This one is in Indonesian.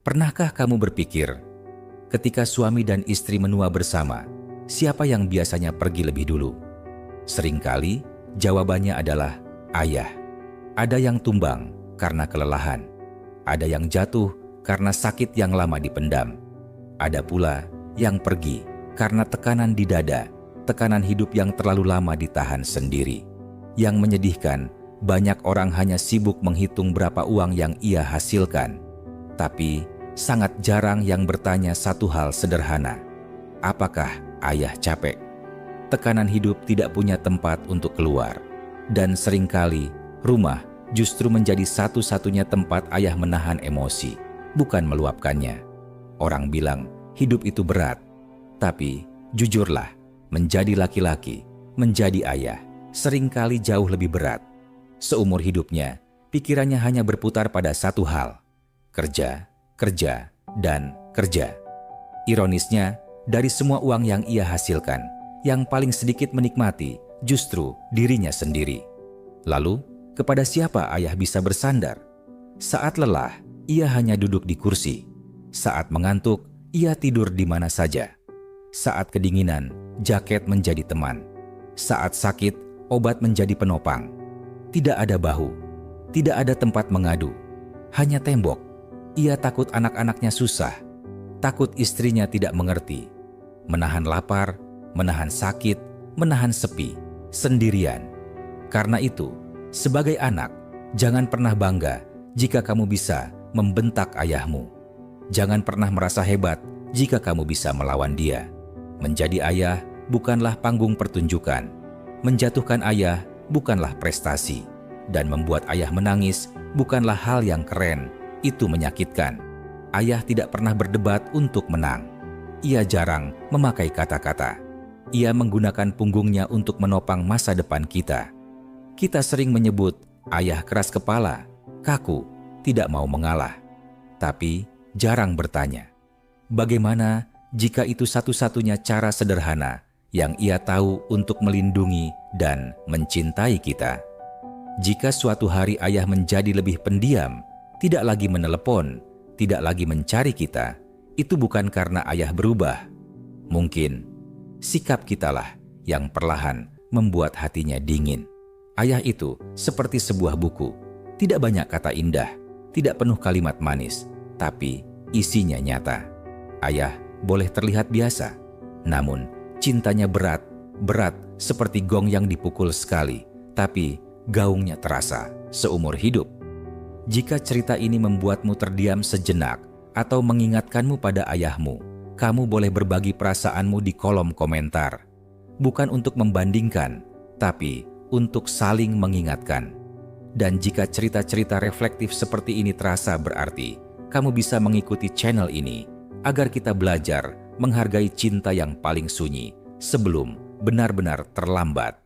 Pernahkah kamu berpikir, ketika suami dan istri menua bersama, siapa yang biasanya pergi lebih dulu? Seringkali jawabannya adalah ayah. Ada yang tumbang karena kelelahan. Ada yang jatuh karena sakit yang lama dipendam. Ada pula yang pergi karena tekanan di dada, tekanan hidup yang terlalu lama ditahan sendiri. Yang menyedihkan, banyak orang hanya sibuk menghitung berapa uang yang ia hasilkan. Tapi sangat jarang yang bertanya satu hal sederhana. Apakah ayah capek? Tekanan hidup tidak punya tempat untuk keluar. Dan seringkali rumah justru menjadi satu-satunya tempat ayah menahan emosi, bukan meluapkannya. Orang bilang hidup itu berat. Tapi jujurlah, menjadi laki-laki, menjadi ayah, seringkali jauh lebih berat. Seumur hidupnya, pikirannya hanya berputar pada satu hal. Kerja, kerja, dan kerja. Ironisnya, dari semua uang yang ia hasilkan, yang paling sedikit menikmati justru dirinya sendiri. Lalu, kepada siapa ayah bisa bersandar? Saat lelah, ia hanya duduk di kursi. Saat mengantuk, ia tidur di mana saja. Saat kedinginan, jaket menjadi teman. Saat sakit, obat menjadi penopang. Tidak ada bahu, tidak ada tempat mengadu, hanya tembok. Ia takut anak-anaknya susah, takut istrinya tidak mengerti. Menahan lapar, menahan sakit, menahan sepi, sendirian. Karena itu, sebagai anak, jangan pernah bangga jika kamu bisa membentak ayahmu. Jangan pernah merasa hebat jika kamu bisa melawan dia. Menjadi ayah bukanlah panggung pertunjukan. Menjatuhkan ayah bukanlah prestasi. Dan membuat ayah menangis bukanlah hal yang keren. Itu menyakitkan. Ayah tidak pernah berdebat untuk menang. Ia jarang memakai kata-kata. Ia menggunakan punggungnya untuk menopang masa depan kita. Kita sering menyebut ayah keras kepala, kaku, tidak mau mengalah. Tapi jarang bertanya, bagaimana jika itu satu-satunya cara sederhana yang ia tahu untuk melindungi dan mencintai kita? Jika suatu hari ayah menjadi lebih pendiam, tidak lagi menelepon, tidak lagi mencari kita, itu bukan karena ayah berubah. Mungkin sikap kitalah yang perlahan membuat hatinya dingin. Ayah itu seperti sebuah buku, tidak banyak kata indah, tidak penuh kalimat manis, tapi isinya nyata. Ayah boleh terlihat biasa, namun cintanya berat, berat seperti gong yang dipukul sekali, tapi gaungnya terasa seumur hidup. Jika cerita ini membuatmu terdiam sejenak atau mengingatkanmu pada ayahmu, kamu boleh berbagi perasaanmu di kolom komentar. Bukan untuk membandingkan, tapi untuk saling mengingatkan. Dan jika cerita-cerita reflektif seperti ini terasa berarti, kamu bisa mengikuti channel ini agar kita belajar menghargai cinta yang paling sunyi sebelum benar-benar terlambat.